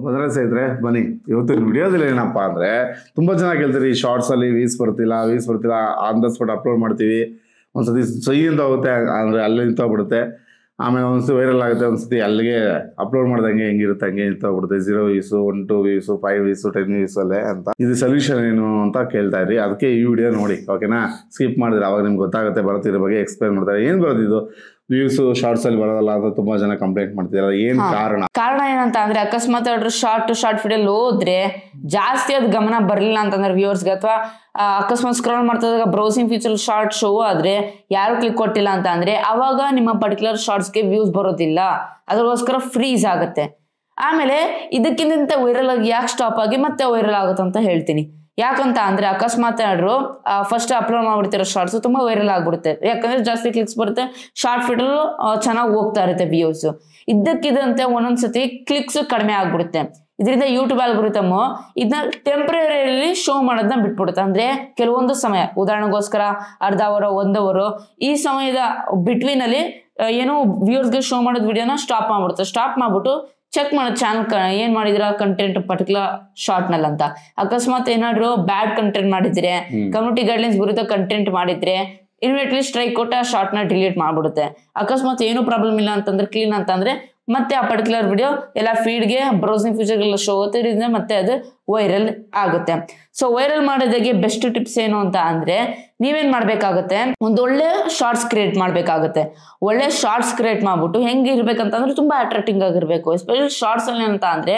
ಮೊದಲೇ ಸ್ನೇಹಿತರೆ ಬನ್ನಿ ಇವತ್ತಿನ ವಿಡಿಯೋದಲ್ಲಿ ಏನಪ್ಪಾ ಅಂದ್ರೆ ತುಂಬಾ ಜನ ಕೇಳ್ತೀರಿ ಶಾರ್ಟ್ಸ್ ಅಲ್ಲಿ ವೀಸ್ ಬರ್ತಿಲ್ಲ ಆನ್ ದ ಸ್ಪಾಟ್ ಅಪ್ಲೋಡ್ ಮಾಡ್ತೀವಿ. ಒಂದ್ಸತಿ ಸೈ ಅಂತ ಹೋಗುತ್ತೆ, ಅಂದ್ರೆ ಅಲ್ಲಿ ನಿಂತೋಗ್ಬಿಡುತ್ತೆ. ಆಮೇಲೆ ಒಂದ್ಸತಿ ವೈರಲ್ ಆಗುತ್ತೆ, ಒಂದ್ಸತಿ ಅಲ್ಲಿಗೆ ಅಪ್ಲೋಡ್ ಮಾಡ್ದಂಗೆ ಹೆಂಗಿರುತ್ತೆ ಹಂಗೆ ನಿಂತೋಗ್ಬಿಡುತ್ತೆ. 0 ವ್ಯೂಸು 1 2 ವ್ಯೂಸು 5 ವ್ಯೂಸು 10 ವ್ಯೂಸ್ ಅಲ್ಲೇ ಅಂತ. ಇದು ಸೊಲ್ಯೂಷನ್ ಏನು ಅಂತ ಕೇಳ್ತಾ ಇದ್ರಿ, ಅದಕ್ಕೆ ಈ ವಿಡಿಯೋ ನೋಡಿ ಓಕೆನಾ. ಸ್ಕಿಪ್ ಮಾಡಿದ್ರೆ ಅವಾಗ ನಿಮ್ಗೆ ಗೊತ್ತಾಗುತ್ತೆ ಬರೋದ್ರ ಬಗ್ಗೆ ಎಕ್ಸ್ಪ್ಲೇನ್ ಮಾಡ್ತಾರೆ. ಏನ್ ಬರೋದಿದು ವ್ಯೂಸ್ ಶಾರ್ಟ್ಸ್ ಅಲ್ಲಿ ಬರೋದಲ್ಲ ಅಂತ ತುಂಬಾ ಜನ ಕಂಪ್ಲೇಂಟ್ ಮಾಡ್ತಿದ್ದಾರೆ. ಏನ್ ಕಾರಣ ಏನಂತ ಅಂದ್ರೆ ಅಕಸ್ಮಾತ್ ಶಾರ್ಟ್ ವಿಡಿಯೋ ಹೋದ್ರೆ ಜಾಸ್ತಿ ಅದ್ ಗಮನ ಬರ್ಲಿಲ್ಲ ಅಂತಂದ್ರೆ ವ್ಯೂವರ್ಸ್ಗೆ, ಅಥವಾ ಅಕಸ್ಮಾತ್ ಸ್ಕ್ರಾಲ್ ಮಾಡ್ತಿದ್ದಾಗ ಬ್ರೌಸಿಂಗ್ ಫೀಚರ್ ಶಾರ್ಟ್ ಶೋ ಆದ್ರೆ ಯಾರು ಕ್ಲಿಕ್ ಕೊಟ್ಟಿಲ್ಲ ಅಂತ ಅಂದ್ರೆ ಅವಾಗ ನಿಮ್ಮ ಪರ್ಟಿಕ್ಯುಲರ್ ಶಾರ್ಟ್ಸ್ಗೆ ವ್ಯೂಸ್ ಬರೋದಿಲ್ಲ, ಅದಕ್ಕೋಸ್ಕರ ಫ್ರೀಸ್ ಆಗುತ್ತೆ. ಆಮೇಲೆ ಇದಕ್ಕಿಂತ ವೈರಲ್ ಆಗಿ ಯಾಕೆ ಸ್ಟಾಪ್ ಆಗಿ ಮತ್ತೆ ವೈರಲ್ ಆಗುತ್ತೆ ಅಂತ ಹೇಳ್ತೀನಿ. ಯಾಕಂತ ಅಂದ್ರೆ ಅಕಸ್ಮಾತ್ ಫಸ್ಟ್ ಅಪ್ಲೋಡ್ ಮಾಡ್ಬಿಡ್ತಿರೋ ಶಾರ್ಟ್ಸ್ ತುಂಬಾ ವೈರಲ್ ಆಗ್ಬಿಡುತ್ತೆ, ಯಾಕಂದ್ರೆ ಜಾಸ್ತಿ ಕ್ಲಿಕ್ಸ್ ಬರುತ್ತೆ, ಶಾರ್ಟ್ ಫಿಡಲ್ ಚೆನ್ನಾಗಿ ಹೋಗ್ತಾ ಇರುತ್ತೆ ವ್ಯೂಸ್. ಇದ್ದಕ್ಕಿದಂತೆ ಒಂದೊಂದ್ಸತಿ ಕ್ಲಿಕ್ಸ್ ಕಡಿಮೆ ಆಗ್ಬಿಡುತ್ತೆ. ಇದರಿಂದ ಯೂಟ್ಯೂಬ್ ಆಲ್ಗೊರಿಥಮ್ ಇದನ್ನ ಟೆಂಪ್ರರಿಲಿ ಶೋ ಮಾಡೋದನ್ನ ಬಿಟ್ಬಿಡುತ್ತೆ. ಅಂದ್ರೆ ಕೆಲವೊಂದು ಸಮಯ, ಉದಾಹರಣೆಗೋಸ್ಕರ ಅರ್ಧ ಅವರ್ 1 ಅವರ್ ಈ ಸಮಯದ ಬಿಟ್ವೀನ್ ಅಲ್ಲಿ ಏನೋ ವ್ಯೂರ್ಸ್ಗೆ ಶೋ ಮಾಡೋದ್ ವಿಡಿಯೋನ ಸ್ಟಾಪ್ ಮಾಡ್ಬಿಡುತ್ತೆ. ಸ್ಟಾಪ್ ಮಾಡ್ಬಿಟ್ಟು ಚೆಕ್ ಮಾಡೋದು ಚಾನಲ್ ಏನ್ ಮಾಡಿದ್ರ ಕಂಟೆಂಟ್ ಪರ್ಟಿಕ್ಯುಲರ್ ಶಾರ್ಟ್ ನಲ್ಲಿ ಅಂತ. ಅಕಸ್ಮಾತ್ ಏನಾದ್ರು ಬ್ಯಾಡ್ ಕಂಟೆಂಟ್ ಮಾಡಿದ್ರೆ, ಕಮ್ಯುನಿಟಿ ಗೈಡ್ಲೈನ್ಸ್ ವಿರುದ್ಧ ಕಂಟೆಂಟ್ ಮಾಡಿದ್ರೆ ಇಮಿಡಿಯೇಟ್ಲಿ ಸ್ಟ್ರೈಕ್ ಕೊಟ್ಟ ಆ ಶಾರ್ಟ್ ನ ಡಿಲೀಟ್ ಮಾಡ್ಬಿಡುತ್ತೆ. ಅಕಸ್ಮಾತ್ ಏನು ಪ್ರಾಬ್ಲಮ್ ಇಲ್ಲ ಅಂತಂದ್ರೆ ಕ್ಲೀನ್ ಅಂತಂದ್ರೆ ಮತ್ತೆ ಆ ಪರ್ಟಿಕ್ಯುಲರ್ ವಿಡಿಯೋ ಎಲ್ಲ ಫೀಡ್ಗೆ ಬ್ರೌಸಿಂಗ್ ಫೀಚರ್ ಎಲ್ಲ ಶೋ ಆಗುತ್ತೆ, ಮತ್ತೆ ಅದು ವೈರಲ್ ಆಗುತ್ತೆ. ಸೊ ವೈರಲ್ ಮಾಡೋದಕ್ಕೆ ಬೆಸ್ಟ್ ಟಿಪ್ಸ್ ಏನು ಅಂತ ಅಂದ್ರೆ ನೀವೇನ್ ಮಾಡ್ಬೇಕಾಗತ್ತೆ, ಒಂದು ಒಳ್ಳೆ ಶಾರ್ಟ್ಸ್ ಕ್ರಿಯೇಟ್ ಮಾಡ್ಬೇಕಾಗತ್ತೆ. ಒಳ್ಳೆ ಶಾರ್ಟ್ಸ್ ಕ್ರಿಯೇಟ್ ಮಾಡ್ಬಿಟ್ಟು ಹೆಂಗೆ ಇರ್ಬೇಕಂತಂದ್ರೆ ತುಂಬಾ ಅಟ್ರಾಕ್ಟಿಂಗ್ ಆಗಿರ್ಬೇಕು. ಎಸ್ಪೆಷಲಿ ಶಾರ್ಟ್ಸ್ ಅಲ್ಲಿ ಅಂತ ಅಂದ್ರೆ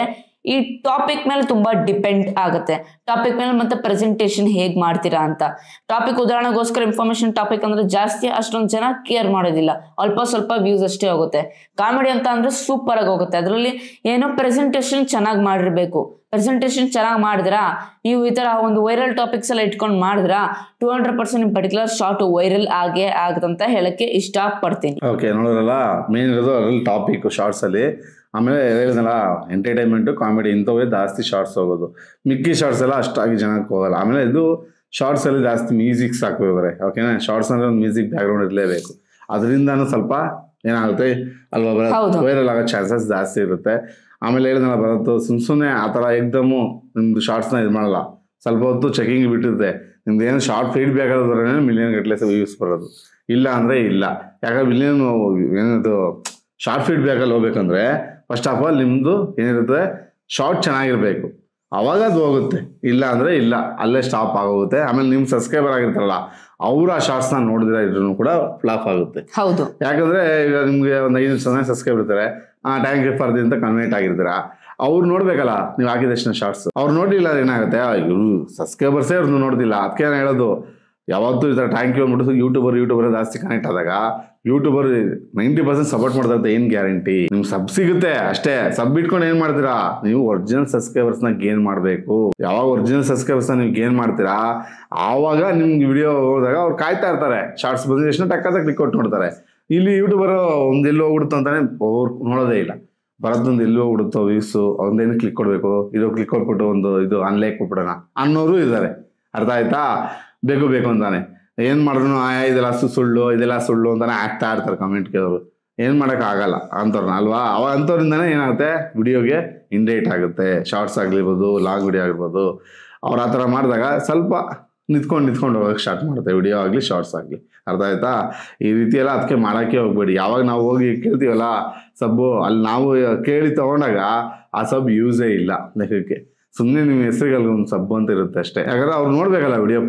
ಈ ಟಾಪಿಕ್ ಮೇಲೆ ತುಂಬಾ ಡಿಪೆಂಡ್ ಆಗುತ್ತೆ. ಟಾಪಿಕ್ ಮೇಲೆ ಮತ್ತೆ ಪ್ರೆಸೆಂಟೇಶನ್ ಹೇಗ್ ಮಾಡ್ತೀರಾ ಅಂತ. ಟಾಪಿಕ್ ಉದಾಹರಣೆಗೋಸ್ಕರ ಇನ್ಫಾರ್ಮೇಶನ್ ಟಾಪಿಕ್ ಅಂದ್ರೆ ಜಾಸ್ತಿ ಅಷ್ಟೊಂದು ಜನ ಕೇರ್ ಮಾಡೋದಿಲ್ಲ, ಅಲ್ಪ ಸ್ವಲ್ಪ ವ್ಯೂಸ್ ಅಷ್ಟೇ ಹೋಗುತ್ತೆ. ಕಾಮಿಡಿ ಅಂತ ಅಂದ್ರೆ ಸೂಪರ್ ಆಗಿ ಹೋಗುತ್ತೆ. ಅದರಲ್ಲಿ ಏನೋ ಪ್ರೆಸೆಂಟೇಶನ್ ಚೆನ್ನಾಗಿ ಮಾಡಿರ್ಬೇಕು. ಪ್ರೆಸೆಂಟೇಶನ್ ಚೆನ್ನಾಗಿ ಮಾಡಿದ್ರ ನೀವು ಈ ತರ ಒಂದು ವೈರಲ್ ಟಾಪಿಕ್ಸ್ ಎಲ್ಲ ಇಟ್ಕೊಂಡು ಮಾಡಿದ್ರ 200% ನಿಮ್ ಪರ್ಟಿಕ್ಯುಲರ್ ಶಾರ್ಟ್ ವೈರಲ್ ಆಗೇ ಆಗದಂತ ಹೇಳಕ್ಕೆ ಇಷ್ಟ ಪಡ್ತೀನಿ. ಓಕೆ, ನೋಡೋರಲ್ಲ ಮೇನ್ ಇರೋದು ಅದ್ರಲ್ಲಿ ಟಾಪಿಕ್ ಶಾರ್ಟ್ಸ್ ಅಲ್ಲಿ. ಆಮೇಲೆ ಹೇಳಿದ್ನಲ್ಲ ಎಂಟರ್ಟೈನ್ಮೆಂಟ್ ಕಾಮಿಡಿ ಇಂಥವೇ ಜಾಸ್ತಿ ಶಾರ್ಟ್ಸ್ ಹೋಗೋದು. ಮಿಕ್ಕಿ ಶಾರ್ಟ್ಸ್ ಎಲ್ಲ ಅಷ್ಟಾಗಿ ಜನಕ್ಕೆ ಹೋಗಲ್ಲ. ಆಮೇಲೆ ಇದು ಶಾರ್ಟ್ಸ್ ಅಲ್ಲಿ ಜಾಸ್ತಿ ಮ್ಯೂಸಿಕ್ಸ್ ಹಾಕ್ಬೇಕಾರೆ ಓಕೆನಾ. ಶಾರ್ಟ್ಸ್ ಅಂದ್ರೆ ಒಂದು ಮ್ಯೂಸಿಕ್ ಬ್ಯಾಕ್ ಗ್ರೌಂಡ್ ಇರಲೇಬೇಕು. ಅದರಿಂದಾನು ಸ್ವಲ್ಪ ಏನಾಗುತ್ತೆ ಅಲ್ವಾ, ವೈರಲ್ ಆಗೋ ಚಾನ್ಸಸ್ ಜಾಸ್ತಿ ಇರುತ್ತೆ. ಆಮೇಲೆ ಹೇಳಿದ್ನಲ್ಲ ಬರೋದು ಸುಮ್ಮನೆ ಆ ಥರ ಎಕ್ದಮ್ಮು ನಿಮ್ದು ಶಾರ್ಟ್ಸ್ನ ಇದು ಮಾಡಲ್ಲ, ಸ್ವಲ್ಪ ಹೊತ್ತು ಚೆಕಿಂಗ್ ಬಿಟ್ಟಿರುತ್ತೆ. ನಿಮ್ದು ಏನು ಶಾರ್ಟ್ ಫೀಡ್ಬ್ಯಾಕ್ ಆಗೋದ್ರೆ ಮಿಲಿಯನ್ ಗಟ್ಟಲೆ ವ್ಯೂಸ್ ಬರೋದು, ಇಲ್ಲ ಅಂದರೆ ಇಲ್ಲ. ಯಾಕಂದ್ರೆ ಮಿಲಿಯನ್ ಏನದು ಶಾರ್ಟ್ ಫೀಡ್ಬ್ಯಾಕಲ್ಲಿ ಹೋಗ್ಬೇಕಂದ್ರೆ ಫಸ್ಟ್ ಆಫ್ ಆಲ್ ನಿಮ್ಮದು ಏನಿರುತ್ತೆ ಶಾರ್ಟ್ ಚೆನ್ನಾಗಿರ್ಬೇಕು, ಅವಾಗ ಅದು ಹೋಗುತ್ತೆ. ಇಲ್ಲ ಅಂದರೆ ಇಲ್ಲ, ಅಲ್ಲೇ ಸ್ಟಾಪ್ ಆಗೋಗುತ್ತೆ. ಆಮೇಲೆ ನಿಮ್ಮ ಸಬ್ಸ್ಕ್ರೈಬರ್ ಆಗಿರ್ತಾರಲ್ಲ ಅವ್ರು ಆ ಶಾರ್ಟ್ಸ್ನ ನೋಡಿದ್ರೆ ಇದ್ರೂ ಕೂಡ ಫ್ಲಾಪ್ ಆಗುತ್ತೆ. ಹೌದು, ಯಾಕಂದ್ರೆ ಈಗ ನಿಮ್ಗೆ ಒಂದು 5 ಜನ ಸಬ್ಸ್ಕ್ರೈಬರ್ ಇರ್ತಾರೆ, ಥ್ಯಾಂಕ್ ಯು ಫಾರ್ ಅಂತ ಕನ್ವರ್ಟ್ ಆಗಿರ್ತೀರಾ. ಅವ್ರು ನೋಡ್ಬೇಕಲ್ಲ ನೀವು ಹಾಕಿದಷ್ಟು ಶಾರ್ಟ್ಸ್. ಅವ್ರು ನೋಡಿಲ್ಲ ಏನಾಗುತ್ತೆ, ಇವರು ಸಬ್ಸ್ಕ್ರೈಬರ್ಸೇ ಅವ್ರನ್ನ ನೋಡ್ತಿಲ್ಲ. ಅದಕ್ಕೆ ನಾನು ಹೇಳೋದು ಯಾವತ್ತೂ ಈ ಥರ ಥ್ಯಾಂಕ್ ಯು ಅಂದ್ಬಿಟ್ಟು ಯೂಟ್ಯೂಬರ್ ಜಾಸ್ತಿ ಕನೆಕ್ಟ್ ಆದಾಗ ಯೂಟ್ಯೂಬರ್ 90% ಸಪೋರ್ಟ್ ಮಾಡ್ತಾರೆ. ಏನು ಗ್ಯಾರಂಟಿ ನಿಮ್ಗೆ ಸಬ್ ಸಿಗುತ್ತೆ ಅಷ್ಟೇ. ಸಬ್ ಇಟ್ಕೊಂಡು ಏನ್ ಮಾಡ್ತೀರಾ, ನೀವು ಒರಿಜಿನಲ್ ಸಬ್ಸ್ಕ್ರೈಬರ್ಸ್ನ ಗೇನ್ ಮಾಡಬೇಕು. ಯಾವಾಗ ಒರಿಜಿನಲ್ ಸಬ್ಸ್ಕ್ರೈಬರ್ಸ್ನ ನೀವು ಗೇನ್ ಮಾಡ್ತೀರಾ ಆವಾಗ ನಿಮ್ಗೆ ವಿಡಿಯೋ ಹೋದಾಗ ಅವ್ರು ಕಾಯ್ತಾ ಇರ್ತಾರೆ. ಶಾರ್ಟ್ಸ್ ಬಂದಿದ ತಕ್ಷಣ ಟಕ್ಕದ ಕ್ಲಿಕ್ ಕೊಟ್ಟು ನೋಡ್ತಾರೆ. ಇಲ್ಲಿ ಯೂಟ್ಯೂಬರ್ ಒಂದು ಎಲ್ಲಿ ಹೋಗ್ಬಿಡುತ್ತೋ ಅಂತಾನೆ ಅವ್ರು ನೋಡೋದೇ ಇಲ್ಲ. ಬರೋದೊಂದು ಎಲ್ಲಿ ಹೋಗ್ಬಿಡುತ್ತೋ ವ್ಯೂಸು, ಒಂದೇನು ಕ್ಲಿಕ್ ಕೊಡ್ಬೇಕು, ಇದು ಕ್ಲಿಕ್ ಕೊಟ್ಬಿಟ್ಟು ಒಂದು ಇದು ಅನ್ಲೈಕ್ ಕೊಟ್ಬಿಡೋಣ ಅನ್ನೋರು ಇದ್ದಾರೆ. ಅರ್ಥ ಆಯ್ತಾ? ಬೇಕು ಅಂತಾನೆ ಏನ್ ಮಾಡಿದ್ರು ಇದೆಲ್ಲ ಸುಳ್ಳು ಅಂತಾನೆ ಆಗ್ತಾ ಇರ್ತಾರೆ ಕಮೆಂಟ್ಗೆ. ಅವರು ಏನ್ ಮಾಡಕ್ ಆಗಲ್ಲ ಅಂಥವ್ರನ್ನ ಅಲ್ವಾ. ಅಂಥವ್ರಿಂದಾನೆ ಏನಾಗುತ್ತೆ ವಿಡಿಯೋಗೆ ಇಂಡೈಟ್ ಆಗುತ್ತೆ. ಶಾರ್ಟ್ಸ್ ಆಗಿರ್ಬೋದು, ಲಾಂಗ್ ವಿಡಿಯೋ ಆಗಿರ್ಬೋದು. ಅವ್ರು ಆ ಥರ ಮಾಡಿದಾಗ ಸ್ವಲ್ಪ ನಿಂತ್ಕೊಂಡು ಹೋಗಕ್ಕೆ ಸ್ಟಾರ್ಟ್ ಮಾಡುತ್ತೆ, ವಿಡಿಯೋ ಆಗಲಿ ಶಾರ್ಟ್ಸ್ ಆಗಲಿ. ಅರ್ಥ ಆಯ್ತಾ? ಈ ರೀತಿ ಎಲ್ಲ ಅದಕ್ಕೆ ಮಾಡೋಕ್ಕೆ ಹೋಗ್ಬೇಡಿ. ಯಾವಾಗ ನಾವು ಹೋಗಿ ಕೇಳ್ತೀವಲ್ಲ ಸಬ್ಬು, ಅಲ್ಲಿ ನಾವು ಕೇಳಿ ತಗೊಂಡಾಗ ಆ ಸಬ್ ಯೂಸೇ ಇಲ್ಲ ಲೆಕ್ಕಕ್ಕೆ. ಸುಮ್ಮನೆ ನಿಮ್ಮ ಹೆಸರಿಗಲ್ಲಿ ಒಂದು ಸಬ್ ಅಂತ ಇರುತ್ತೆ ಅಷ್ಟೇ. ಯಾಕಂದ್ರೆ ಅವ್ರು ನೋಡ್ಬೇಕಲ್ಲ ವಿಡಿಯೋ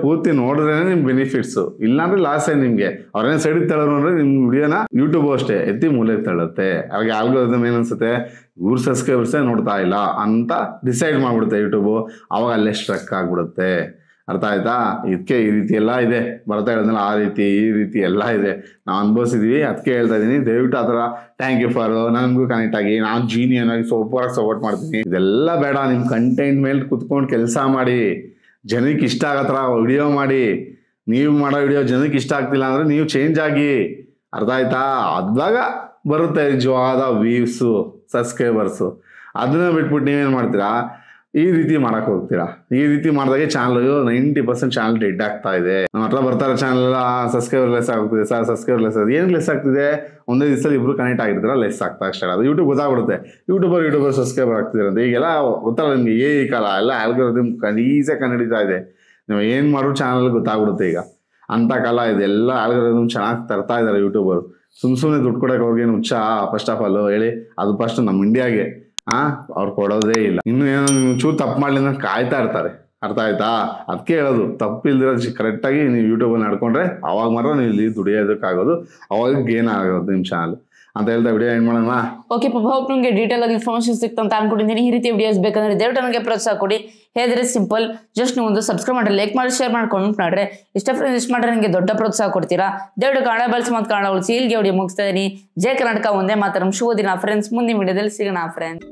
ಪೂರ್ತಿ ನೋಡಿದ್ರೆ ನಿಮ್ಗೆ ಬೆನಿಫಿಟ್ಸ್, ಇಲ್ಲಾಂದ್ರೆ ಲಾಸ್ ನಿಮ್ಗೆ. ಅವ್ರೇನೇ ಸೈಡಿಗೆ ತಳ್ಳೋರು ಅಂದ್ರೆ ನಿಮ್ ವಿಡಿಯೋನ ಯೂಟ್ಯೂಬ್ ಅಷ್ಟೇ ಎತ್ತಿ ಮೂಲೆಗೆ ತಳ್ಳುತ್ತೆ. ಹಾಗೆ ಆಲ್ಗೋರಿಥಮ್ ಏನ್ ಅನ್ಸುತ್ತೆ, ಇವ್ರ ಸಬ್ಸ್ಕ್ರೈಬರ್ಸೇ ನೋಡ್ತಾ ಇಲ್ಲ ಅಂತ ಡಿಸೈಡ್ ಮಾಡ್ಬಿಡುತ್ತೆ ಯೂಟ್ಯೂಬು. ಅವಾಗ ಅಲ್ಲೇ ಸ್ಟ್ರಕ್ ಆಗ್ಬಿಡುತ್ತೆ. ಅರ್ಥ ಆಯ್ತಾ? ಇದಕ್ಕೆ ಈ ರೀತಿ ಎಲ್ಲ ಇದೆ. ಬರ್ತಾ ಇರೋದ್ನಲ್ಲ ಆ ರೀತಿ ಈ ರೀತಿ ಎಲ್ಲ ಇದೆ, ನಾವು ಅನುಭವಿಸಿದ್ವಿ. ಅದಕ್ಕೆ ಹೇಳ್ತಾ ಇದೀನಿ, ದಯವಿಟ್ಟು ಆ ಥರ ಥ್ಯಾಂಕ್ ಯು ಫಾರ್ ನನಗೂ ಕನೆಕ್ಟ್ ಆಗಿ ನಾನು ಜೀನಿಯನ್ ಆಗಿ ಸೂಪರಾಗಿ ಸಪೋರ್ಟ್ ಮಾಡ್ತೀನಿ ಇದೆಲ್ಲ ಬೇಡ. ನಿಮ್ಮ ಕಂಟೆಂಟ್ ಮೇಲೆ ಕುತ್ಕೊಂಡು ಕೆಲಸ ಮಾಡಿ, ಜನಕ್ಕೆ ಇಷ್ಟ ಆಗೋ ಥರ ವಿಡಿಯೋ ಮಾಡಿ. ನೀವು ಮಾಡೋ ವಿಡಿಯೋ ಜನಕ್ಕೆ ಇಷ್ಟ ಆಗ್ತಿಲ್ಲ ಅಂದರೆ ನೀವು ಚೇಂಜ್ ಆಗಿ. ಅರ್ಥ ಆಯ್ತಾ? ಅದಾಗ ಬರುತ್ತೆ ನಿಜವಾದ ವ್ಯೂಸು ಸಬ್ಸ್ಕ್ರೈಬರ್ಸು. ಅದನ್ನ ಬಿಟ್ಬಿಟ್ಟು ನೀವೇನು ಮಾಡ್ತೀರಾ, ಈ ರೀತಿ ಮಾಡಕ್ ಹೋಗ್ತೀರಾ. ಈ ರೀತಿ ಮಾಡಿದಾಗೆ ಚಾನಲ್ 90% ಚಾನಲ್ ಡೆಡ್ ಆಗ್ತಾ ಇದೆ. ನಮ್ಮ ಹತ್ರ ಬರ್ತಾರೆ ಚಾನಲ್ ಸಬ್ಸ್ಕ್ರೈಬರ್ ಲೆಸ್ ಆಗ್ತಿದೆ ಸರ್, ಸಬ್ಸ್ಕ್ರೈಬರ್ ಲೆಸ್ ಆಗಿದೆ. ಏನ್ ಲೆಸ್ ಆಗ್ತಿದೆ? ಒಂದೇ ದಿವಸದಲ್ಲಿ ಇಬ್ರು ಕನೆಕ್ಟ್ ಆಗಿರ್ತಾರ, ಲೆಸ್ ಆಗ್ತಾ ಅಷ್ಟೇ. ಅದು ಯೂಟ್ಯೂಬ್ ಗೊತ್ತಾಗ್ಬಿಡುತ್ತೆ, ಯೂಟ್ಯೂಬರ್ ಸಬ್ಸ್ಕ್ರೈಬರ್ ಆಗ್ತಿದೆ ಅಂತ. ಈಗೆಲ್ಲ ಗೊತ್ತಲ್ಲ ನಿಮ್ಗೆ, ಈ ಕಾಲ ಎಲ್ಲ ಆಲ್ಗೋರಿಥಮ್ ಈಸಿಯಾಗಿ ಕಂಡುಹಿಡಿತಾ ಇದೆ. ನೀವು ಏನ್ ಮಾಡೋ ಚಾನಲ್ ಗೊತ್ತಾಗ್ಬಿಡುತ್ತೆ ಈಗ. ಅಂತ ಕಾಲ ಇದೆ. ಎಲ್ಲ ಆಲ್ಗೋರಿಥಮ್ ಚೆನ್ನಾಗಿ ತರ್ತಾ ಇದಾರೆ ಯೂಟ್ಯೂಬರ್. ಸುಮ್ಮನೆ ದುಡ್ಡು ಕೊಡಕ್ಕೆ ಅವ್ರಿಗೇನು ಹುಚ್ಚ? ಫಸ್ಟ್ ಆಫ್ ಆಲ್ ಹೇಳಿ, ಅದು ಫಸ್ಟ್ ನಮ್ಮ ಇಂಡಿಯಾಗೆ ಅವ್ರು ಕೊಡೋದೇ ಇಲ್ಲ. ಇನ್ನು ಏನೋ ಚೂರು ತಪ್ಪು ಮಾಡ್ಲಿ ಅಂತ ಕಾಯ್ತಾ ಇರ್ತಾರೆ. ಅರ್ಥ ಆಯ್ತಾ? ಅದಕ್ಕೆ ಹೇಳೋದು, ತಪ್ಪಿಲ್ದಿರೋ ಕರೆಕ್ಟಾಗಿ ನೀವು ಯೂಟ್ಯೂಬಲ್ಲಿ ನಡ್ಕೊಂಡ್ರೆ ಅವಾಗ ಮಾತ್ರ ನೀವು ಇಲ್ಲಿ ದುಡಿಯೋದಕ್ಕಾಗೋದು, ಅವಾಗ ಗೇನ್ ಆಗೋದು ನಿಮ್ಮ ಚಾನಲ್ ಅಂತ ಹೇಳ್ತಾ ವಿಡಿಯೋ ಎಂಡ್ ಮಾಡೋಣ. ಓಕೆ ಪಾಪ, ಹೋಪ್ ನಿಮಗೆ ಡೀಟೇಲ್ ಆಗಿ ಇನ್ಫಾರ್ಮೇಶನ್ ಸಿಕ್ತು ಅಂತ ಅನ್ಕೊಂಡಿದ್ದೀನಿ. ಈ ರೀತಿ ವಿಡಿಯೋಸ್ ಬೇಕಂದ್ರೆ ದಯವಿಟ್ಟು ನನಗೆ ಪ್ರೋತ್ಸಾಹ ಕೊಡಿ. ಹೇಳಿದ್ರೆ ಸಿಂಪಲ್, ಜಸ್ಟ್ ನೀವು ಒಂದು ಸಬ್ಸ್ಕ್ರೈಬ್ ಮಾಡಿ, ಲೈಕ್ ಮಾಡಿ, ಶೇರ್ ಮಾಡಿ, ಕಾಮೆಂಟ್ ಮಾಡ್ರೆ ಇಷ್ಟ ಫ್ರೆಂಡ್ಸ್ ಇಷ್ಟ ಮಾಡ್ರೆ ನನಗೆ ದೊಡ್ಡ ಪ್ರೋತ್ಸಾಹ ಕೊಡ್ತೀರಾ. ದಯವಿಟ್ಟು ಕನ್ನಡ ಬಳಸಿ ಮತ್ತು ಕನ್ನಡ ಉಳಿಸಿ. ಇಲ್ಲಿಗೆ ವಿಡಿಯೋ ಮುಗಿಸ್ತಾ ಇದೀನಿ. ಜೈ ಕರ್ನಾಟಕ, ಒಂದೇ ಮಾತರಂ. ಶುಭ ದಿನ ಫ್ರೆಂಡ್ಸ್. ಮುಂದಿನ ವಿಡಿಯೋದಲ್ಲಿ ಸಿಗೋಣ ಫ್ರೆಂಡ್ಸ್.